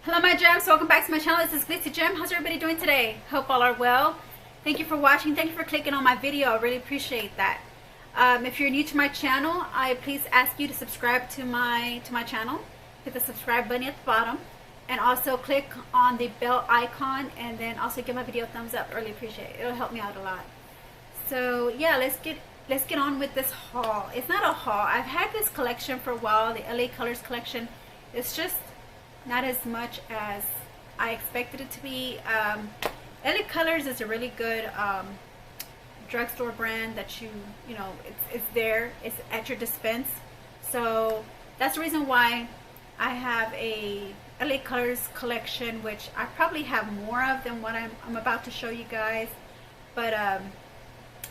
Hello my gems, welcome back to my channel. This is glitzzygem. How's everybody doing today? Hope all are well. Thank you for watching. Thank you for clicking on my video. I really appreciate that. If you're new to my channel, I please ask you to subscribe to my channel. Hit the subscribe button at the bottom and also click on the bell icon, and then also give my video a thumbs up. I really appreciate it. It'll help me out a lot. So yeah, let's get on with this haul. It's not a haul. I've had this collection for a while, the LA Colors collection. It's just not as much as I expected it to be. LA Colors is a really good drugstore brand that you know, it's there, it's at your dispense. So that's the reason why I have a LA Colors collection, which I probably have more of than what I'm about to show you guys. But I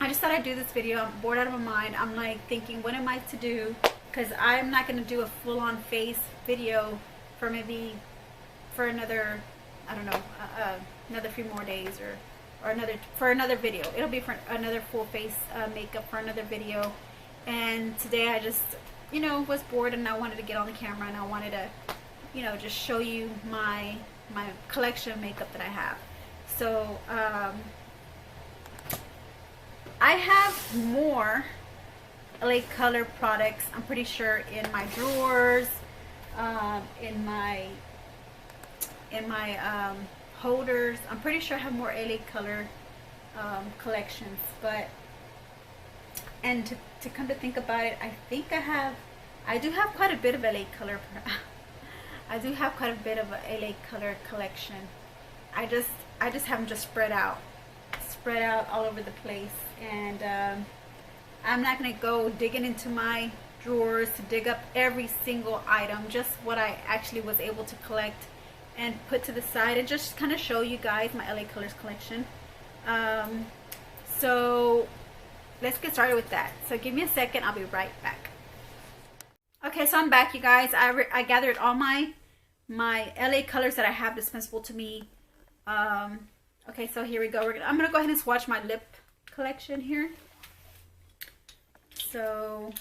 just thought I'd do this video. I'm bored out of my mind. I'm like thinking, what am I to do? Because I'm not going to do a full-on face video for maybe for another, I don't know, another few more days, or another video. It'll be for another full face makeup for another video. And today I just, you know, was bored and I wanted to get on the camera and I wanted to, you know, just show you my collection of makeup that I have. So I have more LA Color products, I'm pretty sure, in my drawers, in my holders. I'm pretty sure I have more LA Color collections, but and to come to think about it, I think I do have quite a bit of LA Color. I do have quite a bit of a LA Color collection. I just have them just spread out all over the place, and I'm not gonna go digging into my drawers to dig up every single item, just what I actually was able to collect and put to the side, and just kind of show you guys my LA Colors collection. So let's get started with that. So give me a second, I'll be right back. Okay, so I'm back, you guys. I gathered all my LA Colors that I have dispensable to me. Okay, so here we go. I'm gonna go ahead and swatch my lip collection here. So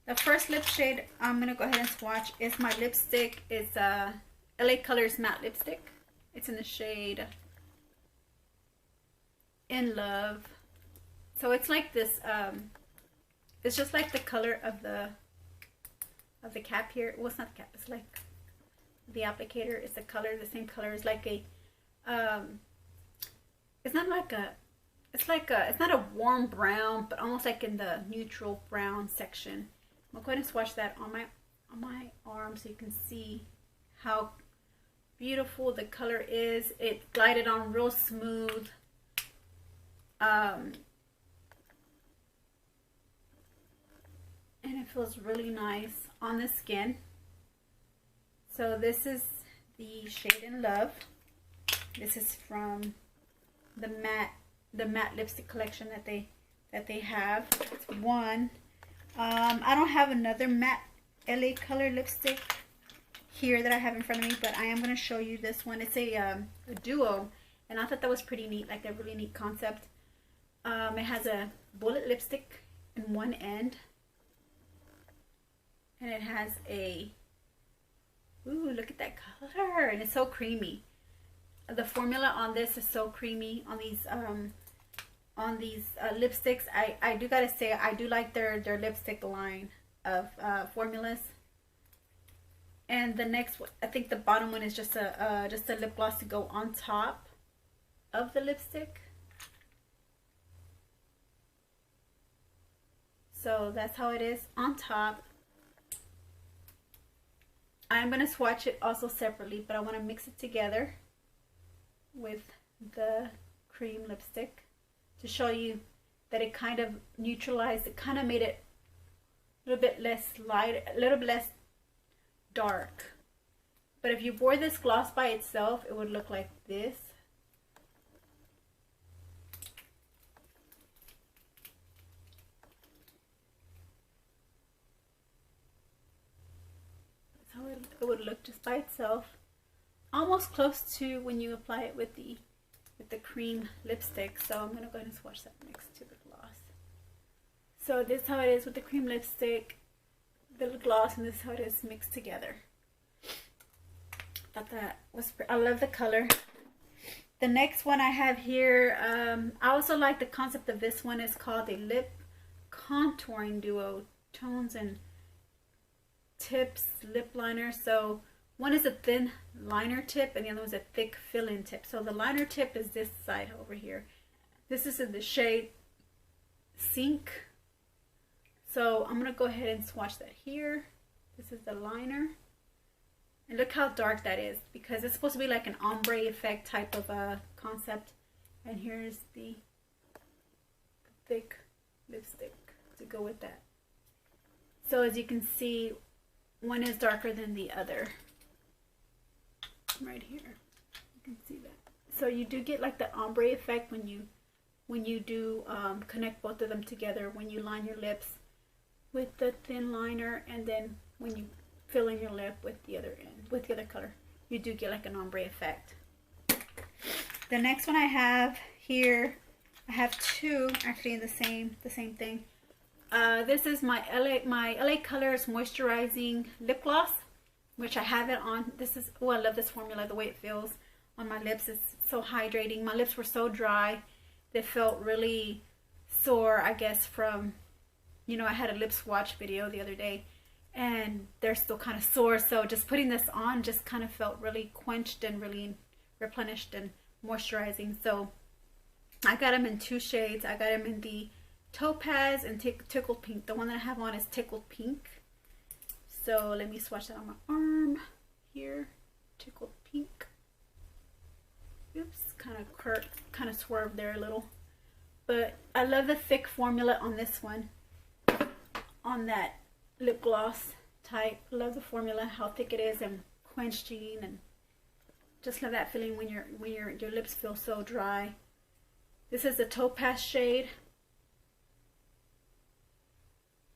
the first lip shade I'm gonna go ahead and swatch is my lipstick. It's a LA Colors matte lipstick. It's in the shade In Love. So it's like this. It's just like the color of the cap here. Well, it's not the cap. It's like the applicator. It's the color, the same color. It's like a. It's not like a. It's like a. It's not a warm brown, but almost like in the neutral brown section. I'm going to swatch that on my arm so you can see how beautiful the color is. It glided on real smooth. And it feels really nice on the skin. So this is the shade In Love. This is from the matte lipstick collection that they have. It's one. I don't have another matte LA Color lipstick here that I have in front of me, but I am going to show you this one. It's a duo, and I thought that was pretty neat, like a really neat concept. It has a bullet lipstick in one end, and it has a, ooh, look at that color, and it's so creamy. The formula on this is so creamy on these lipsticks. I do gotta say, I do like their lipstick line of formulas. And the next one, I think the bottom one is just a lip gloss to go on top of the lipstick. So that's how it is on top. I'm gonna swatch it also separately, but I want to mix it together with the cream lipstick to show you that it kind of neutralized, it kind of made it a little bit less light, a little bit less dark. But if you wore this gloss by itself, it would look like this. That's how it would look just by itself. Almost close to when you apply it with the cream lipstick. So I'm gonna go ahead and swatch that next to the gloss. So this is how it is with the cream lipstick, the gloss, and this is how it is mixed together. thought that was I love the color. The next one I have here, I also like the concept of this one. It's called the Lip Contouring Duo Tones and Tips Lip Liner. So one is a thin liner tip and the other one's a thick fill-in tip. So the liner tip is this side over here. This is in the shade Sink. So I'm going to go ahead and swatch that here. This is the liner. And look how dark that is, because it's supposed to be like an ombre effect type of a concept. And here's the thick lipstick to go with that. So as you can see, one is darker than the other. Right here, you can see that. So you do get like the ombre effect when you do connect both of them together, when you line your lips with the thin liner, and then when you fill in your lip with the other end, with the other color, you do get like an ombre effect. The next one I have here, I have two actually the same thing. This is my LA Colors Moisturizing Lip Gloss, which I have it on. This is, oh, I love this formula, the way it feels on my lips. It's so hydrating. My lips were so dry, they felt really sore, I guess, from, you know, I had a lip swatch video the other day and they're still kind of sore, so just putting this on just kind of felt really quenched and really replenished and moisturizing. So I got them in two shades. I got them in the Topaz and Tickled Pink. The one that I have on is Tickled Pink. So let me swatch that on my arm here. Tickled Pink. Oops, kind of swerved there a little. But I love the thick formula on this one. On that lip gloss type. Love the formula, how thick it is and quenching, and just love that feeling when your lips feel so dry. This is the Topaz shade.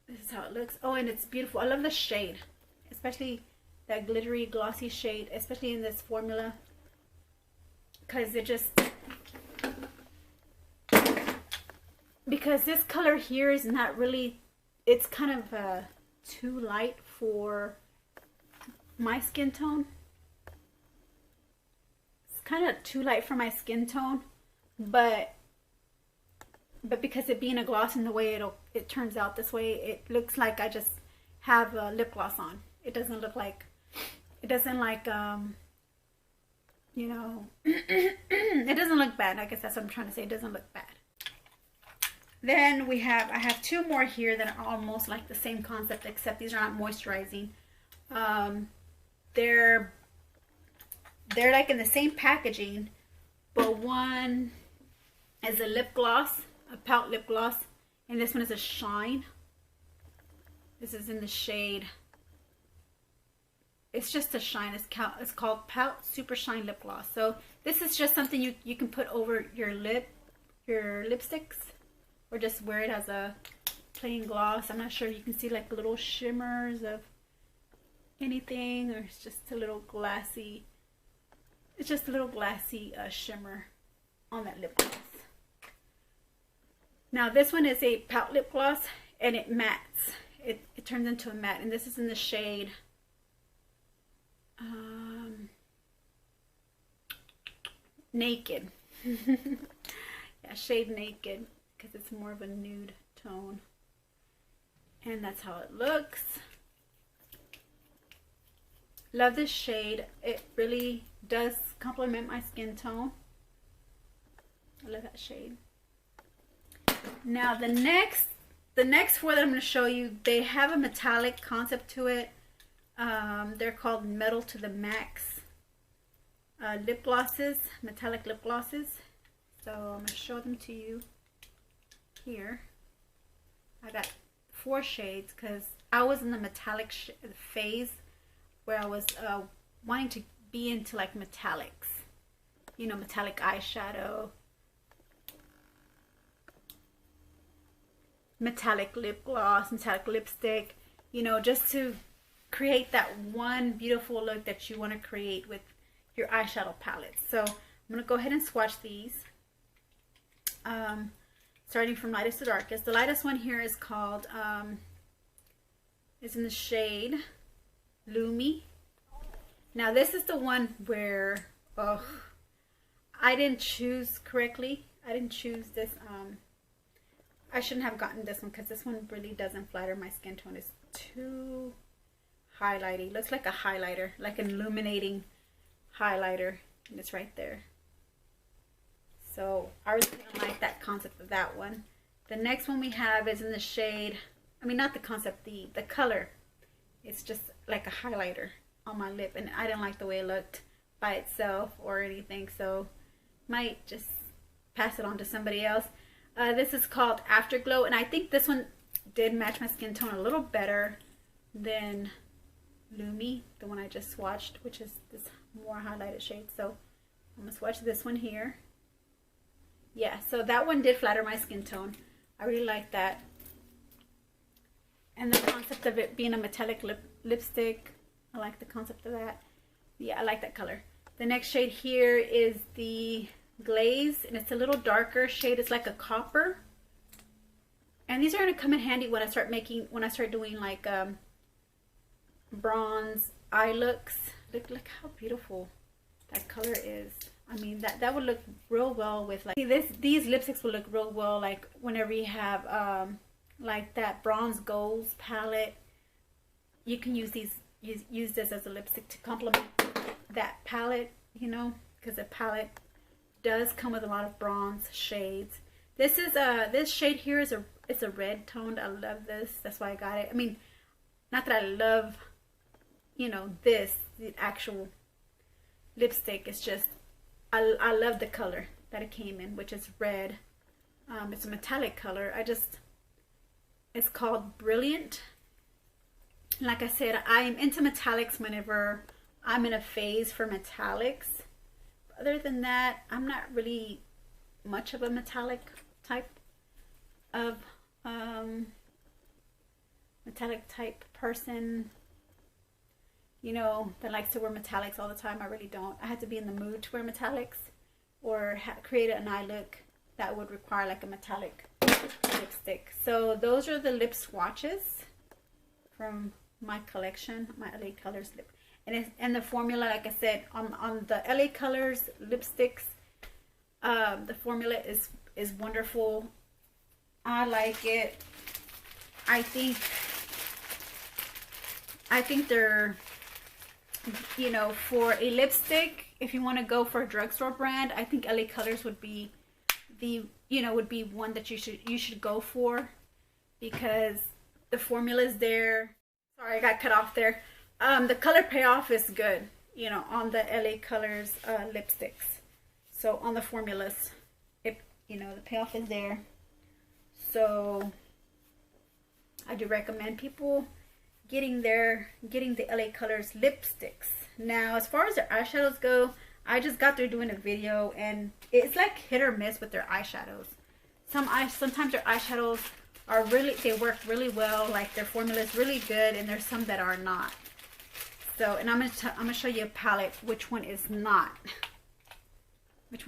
This is how it looks. Oh, and it's beautiful. I love the shade, especially that glittery glossy shade, especially in this formula, because because this color here is not really, it's kind of too light for my skin tone. It's kind of too light for my skin tone, but because it being a gloss and the way it turns out this way, it looks like I just have a lip gloss on. It doesn't look like, it doesn't like, you know, it doesn't look bad. I guess that's what I'm trying to say. It doesn't look bad. Then I have two more here that are almost like the same concept, except these are not moisturizing. They're like in the same packaging, but one is a lip gloss, a Pout Lip Gloss, and this one is a shine. This is in the shade, it's just a shine. It's called Pout Super Shine Lip Gloss. So this is just something you can put over your lipsticks, or just wear it as a plain gloss. I'm not sure, you can see like little shimmers of anything, or it's just a little glassy, it's just a little glassy shimmer on that lip gloss. Now this one is a Pout Lip Gloss and it mattes. It turns into a matte, and this is in the shade Naked. Yeah, shade Naked, because it's more of a nude tone. And that's how it looks. Love this shade. It really does complement my skin tone. I love that shade. Now the next four that I'm going to show you, they have a metallic concept to it. They're called Metal to the Max lip glosses, metallic lip glosses. So I'm going to show them to you here. I got 4 shades because I was in the metallic phase where I was wanting to be into like metallics, you know, metallic eyeshadow, metallic lip gloss, metallic lipstick, you know, just to create that one beautiful look that you want to create with your eyeshadow palette. So I'm going to go ahead and swatch these, starting from lightest to darkest. The lightest one here is called, is in the shade Lumi. Now this is the one where, oh, I didn't choose correctly. I didn't choose this. I shouldn't have gotten this one because this one really doesn't flatter my skin tone. It's too highlighty. Looks like a highlighter, like an illuminating highlighter, and it's right there. So I really don't like that concept of that one. The next one we have is in the shade, I mean not the concept, the color. It's just like a highlighter on my lip, and I didn't like the way it looked by itself or anything, so might just pass it on to somebody else. This is called Afterglow, and I think this one did match my skin tone a little better than Lumi, the one I just swatched, which is this more highlighted shade. So I'm gonna swatch this one here. Yeah, so that one did flatter my skin tone. I really like that. And the concept of it being a metallic lipstick, I like the concept of that. Yeah, I like that color. The next shade here is the Glaze, and it's a little darker shade. It's like a copper. And these are going to come in handy when I start doing like bronze eye looks. Look how beautiful that color is. I mean, that would look real well with like these lipsticks will look real well like whenever you have like that bronze golds palette. You can use this as a lipstick to complement that palette, you know, because the palette does come with a lot of bronze shades. This is this shade here is it's a red toned. I love this. That's why I got it. I mean, not that I love, you know, the actual lipstick. It's just I love the color that it came in, which is red. It's a metallic color. It's called Brilliant. Like I said, I'm into metallics whenever I'm in a phase for metallics. Other than that, I'm not really much of a metallic type of person, you know, that likes to wear metallics all the time. I really don't. I have to be in the mood to wear metallics or create an eye look that would require like a metallic lipstick. So those are the lip swatches from my collection, my LA Colors lip. And the formula, like I said, on the LA Colors lipsticks, the formula is wonderful. I like it. I think they're, you know, for a lipstick, if you want to go for a drugstore brand, I think LA Colors would be would be one that you should go for, because the formula is there. Sorry, I got cut off there. The color payoff is good, you know, on the LA Colors lipsticks. So on the formulas, you know, the payoff is there. So I do recommend people getting the LA Colors lipsticks. Now, as far as their eyeshadows go, I just got through doing a video, and it's like hit or miss with their eyeshadows. Sometimes their eyeshadows are they work really well, like their formula is really good, and there's some that are not. So, and I'm gonna show you a palette which one is not a which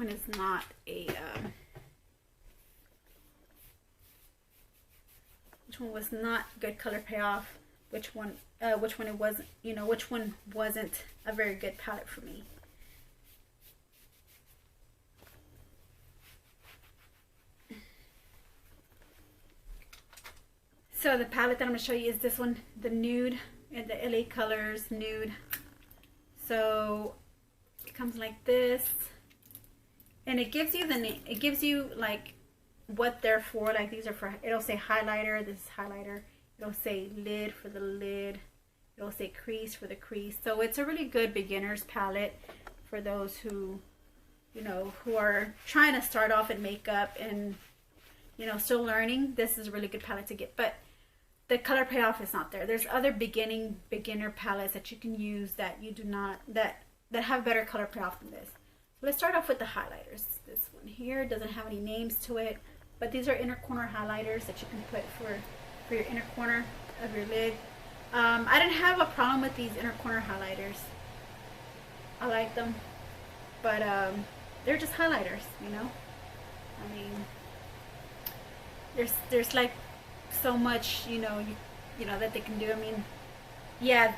one was not good color payoff, which one it wasn't, you know, which one wasn't a very good palette for me. So the palette that I'm going to show you is this one, the nude, and the LA Colors nude. So it comes like this, and it gives you like what they're for. Like these are for, it'll say highlighter, this is highlighter. It'll say lid for the lid. It'll say crease for the crease. So it's a really good beginner's palette for those who, you know, who are trying to start off in makeup and, you know, still learning. This is a really good palette to get, but the color payoff is not there. There's other beginner palettes that you can use that you do not, that have better color payoff than this. So let's start off with the highlighters. This one here doesn't have any names to it, but these are inner corner highlighters that you can put for your inner corner of your lid. I didn't have a problem with these inner corner highlighters. I like them, but they're just highlighters, you know. I mean, there's like so much, you know, that they can do. I mean, yeah,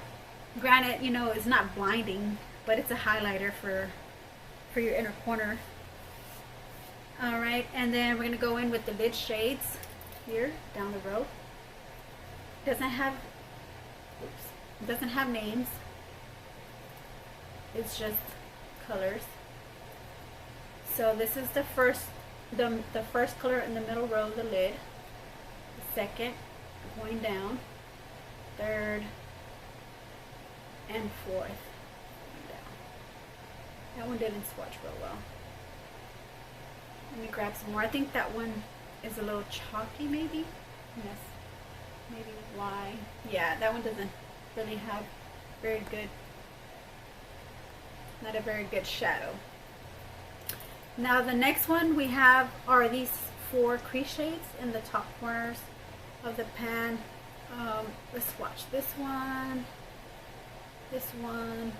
Granted, you know, it's not blinding, but it's a highlighter for your inner corner. Alright, and then we're going to go in with the lid shades here down the row. Doesn't have names. It's just colors. So this is the first color in the middle row of the lid. The second going down, third and fourth going down. That one didn't swatch real well. Let me grab some more. I think that one is a little chalky, maybe. Yes, maybe why? Yeah, that one doesn't really have very good, not a very good shadow. Now the next one we have are these 4 crease shades in the top corners of the pan. Let's swatch this one, this one,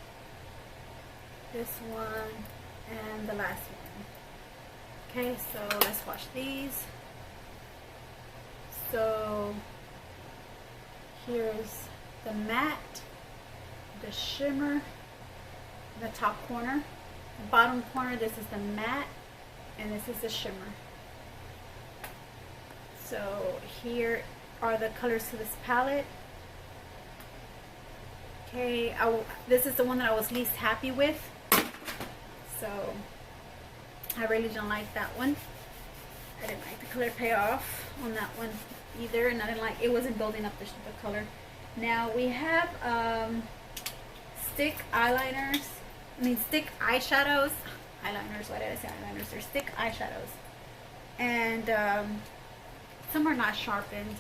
this one, and the last one. Okay, so let's swatch these. So here's the matte, the shimmer, the top corner. The bottom corner, this is the matte, and this is the shimmer. So here are the colors to this palette. Okay, this is the one that I was least happy with. So I really don't like that one. I didn't like the color payoff on that one either, and I didn't like, it wasn't building up the color. Now we have stick eyeliners. Stick eyeshadows. Eyeliners, why did I say eyeliners? They're stick eyeshadows. And some are not sharpened.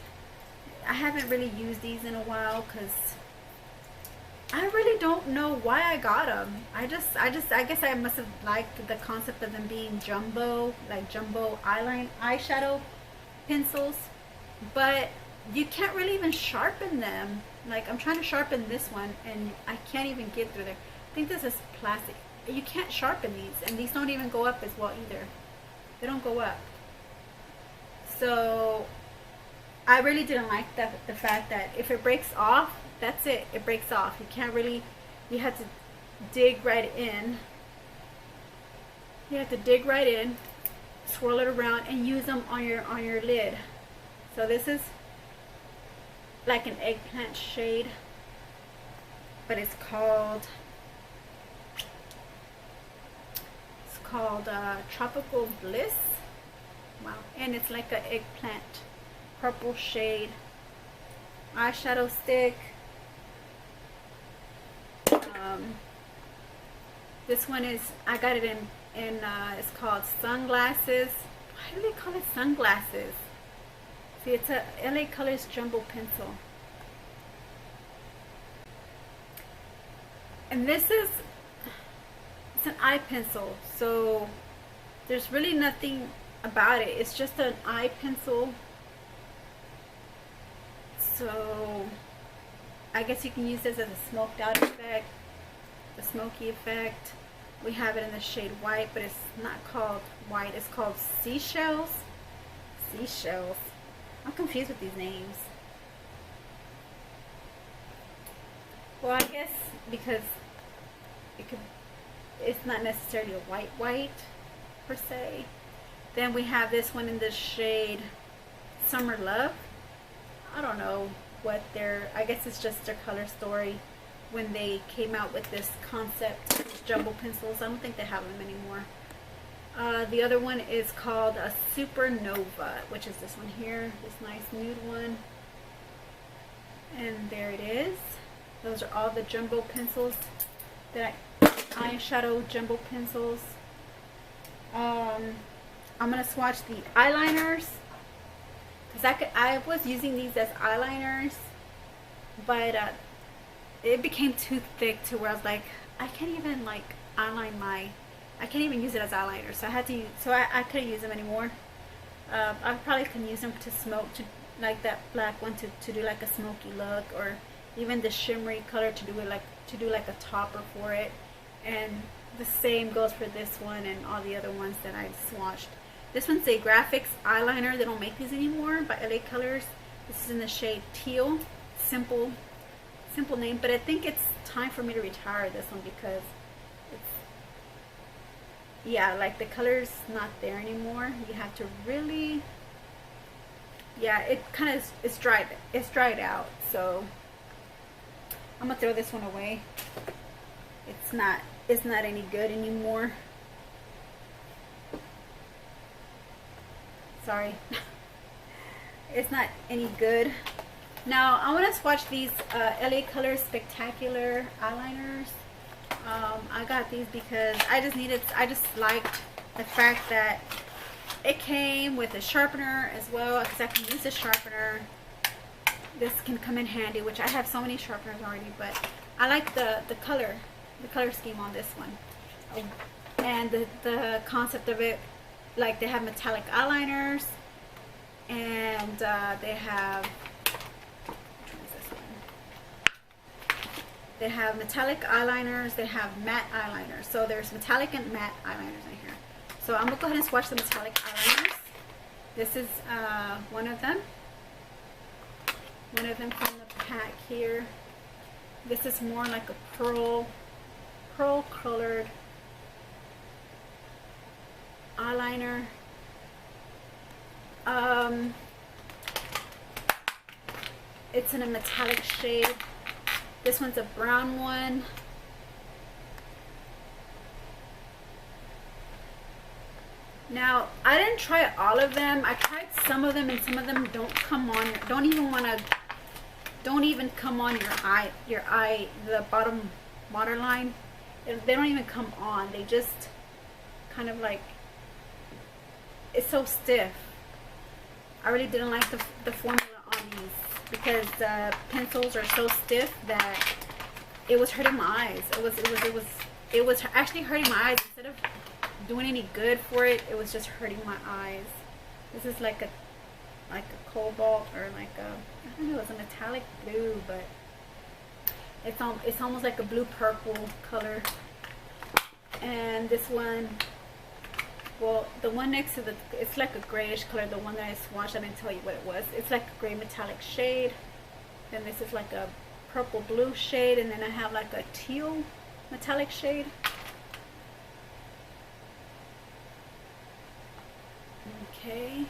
I haven't really used these in a while because I really don't know why I got them. I guess I must have liked the concept of them being jumbo, like jumbo eyeshadow pencils. But you can't really even sharpen them. Like, I'm trying to sharpen this one and I can't even get through there. I think this is plastic. You can't sharpen these, and these don't even go up as well either. They don't go up. So I really didn't like the fact that if it breaks off, that's it. It breaks off. You can't really, you have to dig right in. You have to dig right in, swirl it around, and use them on your lid. So this is like an eggplant shade, but it's called Tropical Bliss. Wow. And it's like an eggplant purple shade eyeshadow stick. This one is, I got it in it's called Sunglasses. Why do they call it sunglasses? See, it's a LA Colors jumbo pencil. And this is, it's an eye pencil, so there's really nothing about it. It's just an eye pencil. So I guess you can use this as a smoked out effect, the smoky effect. We have it in the shade white, but it's not called white, it's called Seashells. Seashells. I'm confused with these names. Well, I guess because it's not necessarily a white per se. Then we have this one in the shade Summer Love. I don't know what I guess it's just their color story when they came out with this concept, jumbo pencils. I don't think they have them anymore. The other one is called a Supernova, which is this one here, this nice nude one. And there it is. Those are all the jumbo pencils eyeshadow jumbo pencils. I'm gonna swatch the eyeliners because I was using these as eyeliners, but it became too thick to where I was like, I can't even like outline I can't even use it as eyeliner, so I had to I couldn't use them anymore. I probably can use them to smoke, to like that black one to do like a smoky look, or even the shimmery color to do like a topper for it. And the same goes for this one and all the other ones that I swatched. This one's a graphics eyeliner. They don't make these anymore, by LA Colors. This is in the shade Teal. Simple simple name, but I think it's time for me to retire this one because it's, yeah, like the color's not there anymore. You have to really, yeah, it kind of, it's dried out, so I'm gonna throw this one away. It's not any good anymore. Sorry. It's not any good. Now I want to swatch these LA Colors Spectacular eyeliners. I got these because I just liked the fact that it came with a sharpener as well, because I can use a sharpener. This can come in handy, which I have so many sharpeners already, but I like the color scheme on this one. And the concept of it, like they have metallic eyeliners, and they have, which one is this one? They have metallic eyeliners, they have matte eyeliners. So there's metallic and matte eyeliners in here. So I'm gonna go ahead and swatch the metallic eyeliners. This is one of them from the pack here. This is more like a pearl colored eyeliner. It's in a metallic shade. This one's a brown one. Now, I didn't try all of them. I tried some of them, and some of them don't come on, don't even come on your eye, the bottom waterline. They don't even come on. They just kind of like, it's so stiff. I really didn't like the formula on these because the pencils are so stiff that it was hurting my eyes. It was actually hurting my eyes. Instead of doing any good for it, it was just hurting my eyes. This is like a cobalt, or like a, I don't know, it's a metallic blue, but it's almost like a blue purple color. And this one, well, the one next to the, it's like a grayish color. The one that I swatched, I didn't tell you what it was. It's like a gray metallic shade. Then this is like a purple blue shade, and then I have like a teal metallic shade. Okay.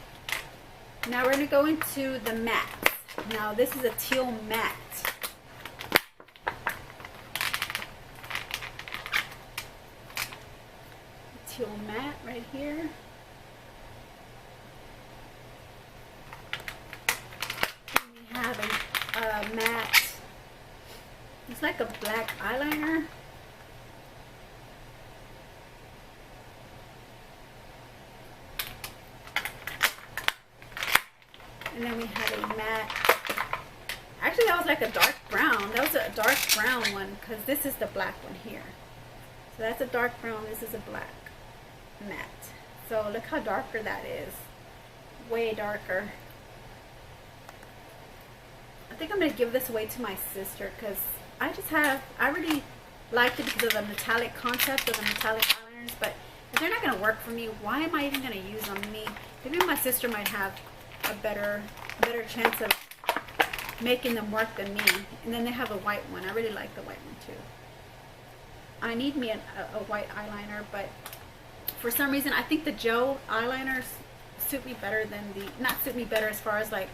Now we're gonna go into the matte. Now this is a teal matte. Teal matte right here. And we have a matte. It's like a black eyeliner. And then we have a matte. Actually, that was like a dark brown. That was a dark brown one, because this is the black one here. So that's a dark brown. This is a black matte. So look how darker that is. Way darker. I think I'm going to give this away to my sister, because I really liked it because of the metallic concept of the metallic eyeliners. But if they're not going to work for me, why am I even going to use them? Maybe my sister might have a better chance of making them work than me. And then they have a white one. I really like the white one too. I need me a white eyeliner, but for some reason I think the gel eyeliners suit me better than not suit me better as far as like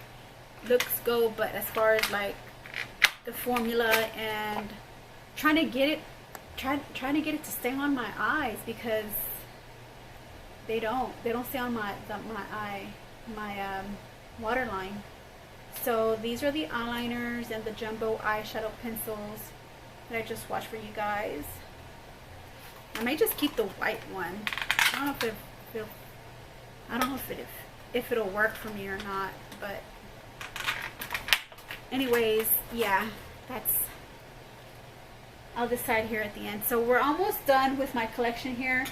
looks go, but as far as like the formula and trying to get it to stay on my eyes, because they don't stay on my waterline. So these are the eyeliners and the jumbo eyeshadow pencils that I just swatched for you guys. I may just keep the white one. I don't know if it'll work for me or not, but anyways, yeah, I'll decide here at the end. So we're almost done with my collection here.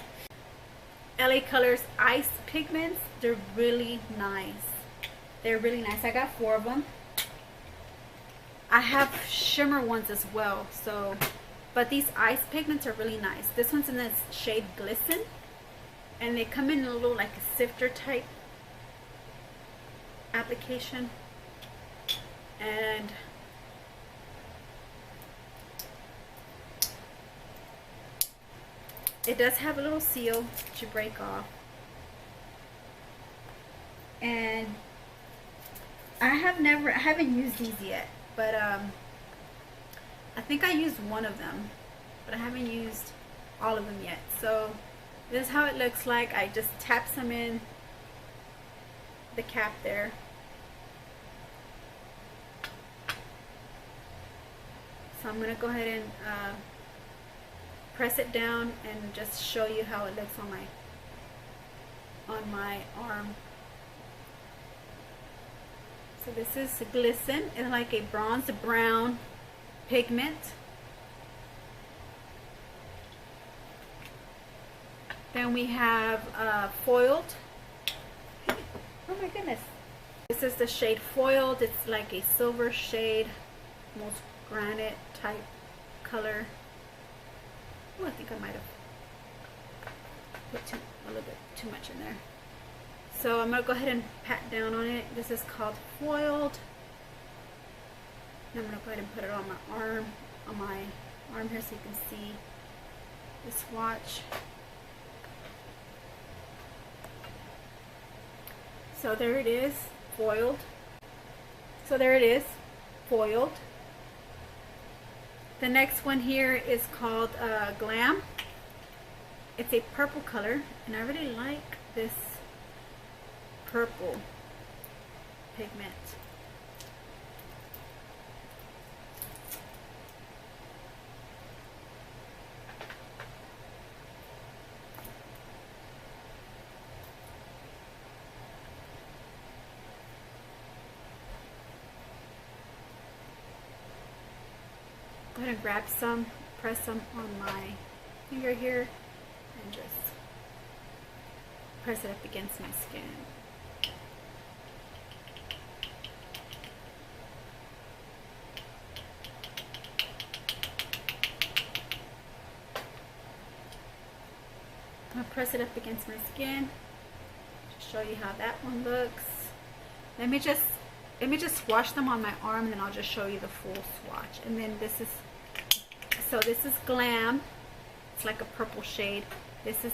LA Colors Ice Pigments. They're really nice. They're really nice. I got 4 of them. I have shimmer ones as well. So, but these ice pigments are really nice. This one's in the shade Glisten, and they come in a little like a sifter type application. And it does have a little seal to break off. And I haven't used these yet, but I think I used one of them, but I haven't used all of them yet. So this is how it looks like. I just tap some in the cap there. So I'm gonna go ahead and press it down and just show you how it looks on my arm. So this is Glisten. It's like a bronze brown pigment. Then we have Foiled. Oh my goodness. This is the shade Foiled. It's like a silver shade, almost granite type color. Oh, I think I might have put a little bit too much in there. So I'm going to go ahead and pat down on it. This is called Foiled. And I'm going to go ahead and put it on my arm here so you can see the swatch. So there it is, Foiled. So there it is, Foiled. The next one here is called Glam. It's a purple color, and I really like this purple pigment. Go ahead and grab some, press some on my finger here, and just press it up against my skin. I'm going to press it up against my skin to show you how that one looks. Let me just swatch them on my arm, and then I'll just show you the full swatch. And then this is Glam. It's like a purple shade. This is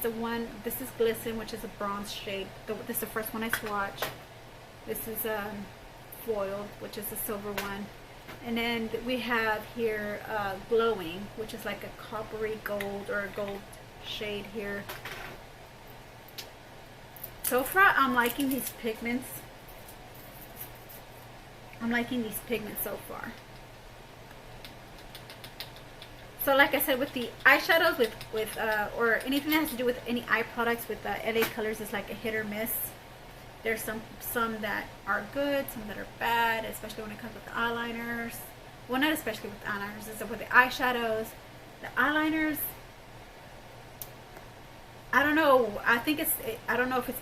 Glisten, which is a bronze shade. This is the first one I swatched. This is Foiled, which is the silver one. And then we have here Glowing, which is like a coppery gold or a gold shade here. So far, I'm liking these pigments. I'm liking these pigments so far. So like I said, with the eyeshadows, or anything that has to do with any eye products with LA Colors, is like a hit or miss. There's some that are good, some that are bad, especially when it comes with the eyeliners. Well, not especially with the eyeliners, it's with the eyeshadows. The eyeliners, I don't know. I don't know if it's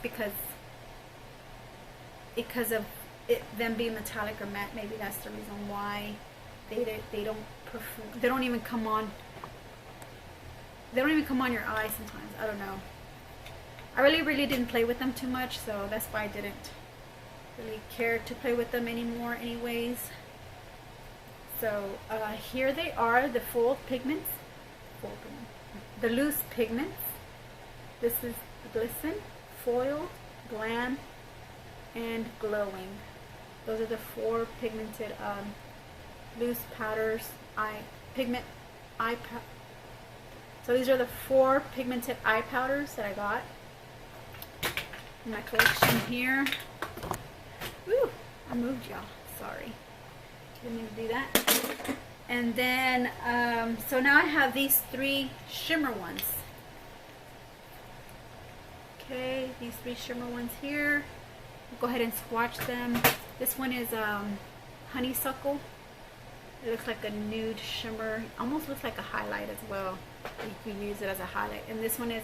because of them being metallic or matte. Maybe that's the reason why they don't even come on your eye sometimes. I don't know. I really didn't play with them too much, so that's why I didn't really care to play with them anymore anyways. So here they are, the full pigments, the loose pigments. This is Glisten, Foiled, Glam, and Glowing. Those are the 4 pigmented loose powders, so these are the 4 pigmented eye powders that I got in my collection here. Ooh, I moved, y'all. Sorry, didn't mean to do that. And then so now I have these 3 shimmer ones. Okay, these 3 shimmer ones here. Go ahead and swatch them. This one is Honeysuckle. It looks like a nude shimmer. Almost looks like a highlight as well. You can use it as a highlight. And this one is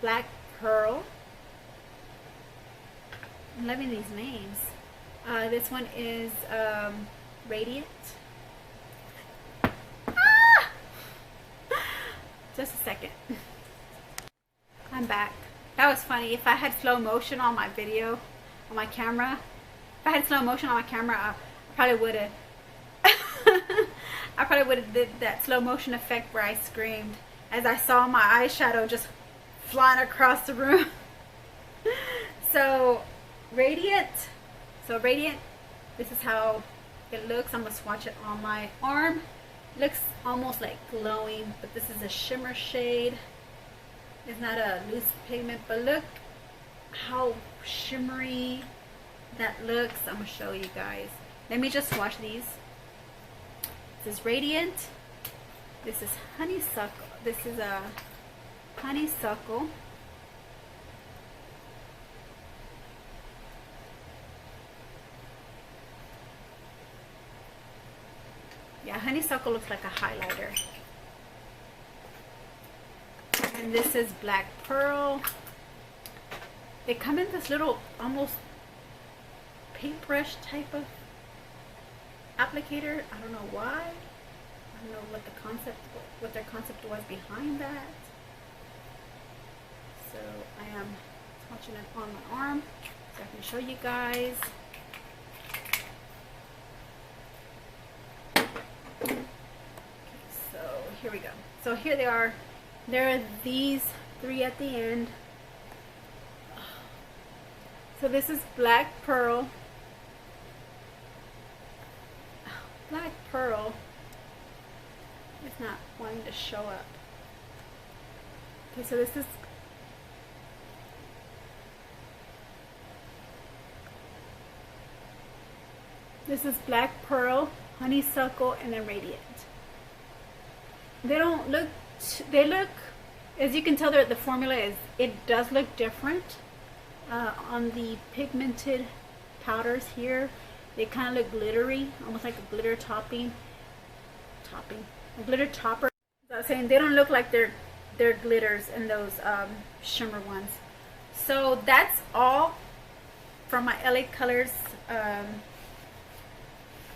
Black Pearl. I'm loving these names. This one is Radiant. Ah! Just a second. I'm back. That was funny. If I had slow motion on my video, on my camera, I probably would have did that slow motion effect where I screamed. as I saw my eyeshadow just flying across the room. So Radiant, this is how it looks. I'm gonna swatch it on my arm. Looks almost like glowing, but this is a shimmer shade. It's not a loose pigment, but look how shimmery that looks. I'm gonna show you guys. Let me just swatch these. This is Radiant. This is Honeysuckle. This is a Honeysuckle. Yeah, Honeysuckle looks like a highlighter. And this is Black Pearl. They come in this little almost paintbrush type of applicator. I don't know why. I don't know what their concept was behind that. So I am swatching it on my arm so I can show you guys. So here we go. So here they are. There are these three at the end. So this is Black Pearl. Black Pearl is not wanting to show up. Okay, so this is Black Pearl, Honeysuckle, and then Radiant. They don't look, they look, as you can tell, the formula is, it does look different on the pigmented powders here. They kind of look glittery, almost like a glitter topping, a glitter topper. So I was saying they don't look like they're glitters in those shimmer ones. So that's all from my LA Colors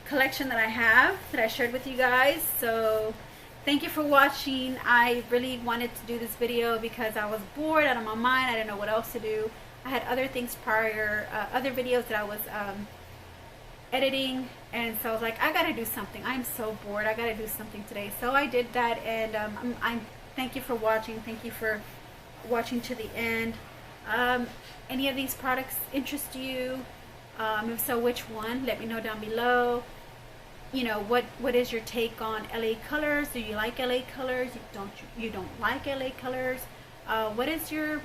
collection that I have, that I shared with you guys. So thank you for watching. I really wanted to do this video because I was bored out of my mind. I didn't know what else to do. I had other things prior, other videos that I was editing, and so I was like, I gotta do something. I'm so bored. I gotta do something today. So I did that, and I'm thank you for watching. Thank you for watching to the end. Any of these products interest you? If so, which one? Let me know down below. You know, what is your take on LA Colors? Do you like LA Colors? You don't like LA Colors? What is your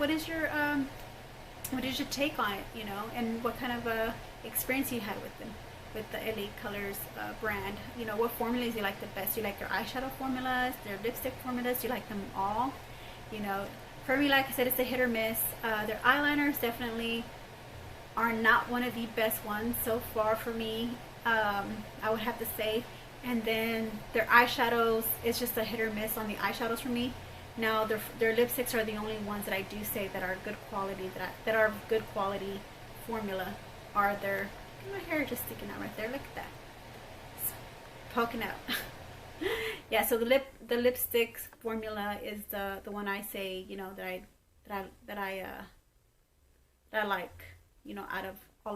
take on it? You know, and what kind of experience you had with them, with the LA Colors brand? You know, what formulas you like the best? You like their eyeshadow formulas, their lipstick formulas? You like them all? You know, for me, like I said, it's a hit or miss. Their eyeliners definitely are not one of the best ones so far for me. I would have to say. And then their eyeshadows, it's just a hit or miss on the eyeshadows for me. Now their lipsticks are the only ones that I do say that are good quality, that are good quality formula. Are their, my hair just sticking out right there, look at that, it's poking out. Yeah, so the lipsticks formula is the one I say, you know, that I like, you know, out of all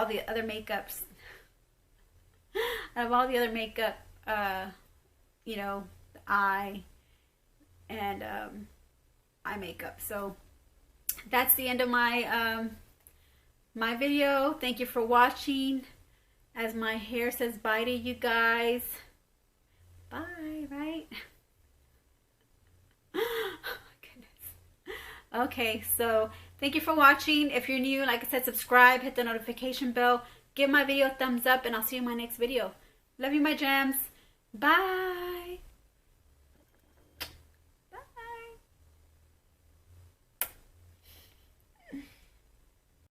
the other makeups, you know, the eye and eye makeup. So that's the end of my my video. Thank you for watching. As my hair says bye to you guys. Bye, right? Oh my goodness. Okay, so thank you for watching. If you're new, like I said, subscribe, hit the notification bell, give my video a thumbs up, and I'll see you in my next video. Love you, my gems. Bye.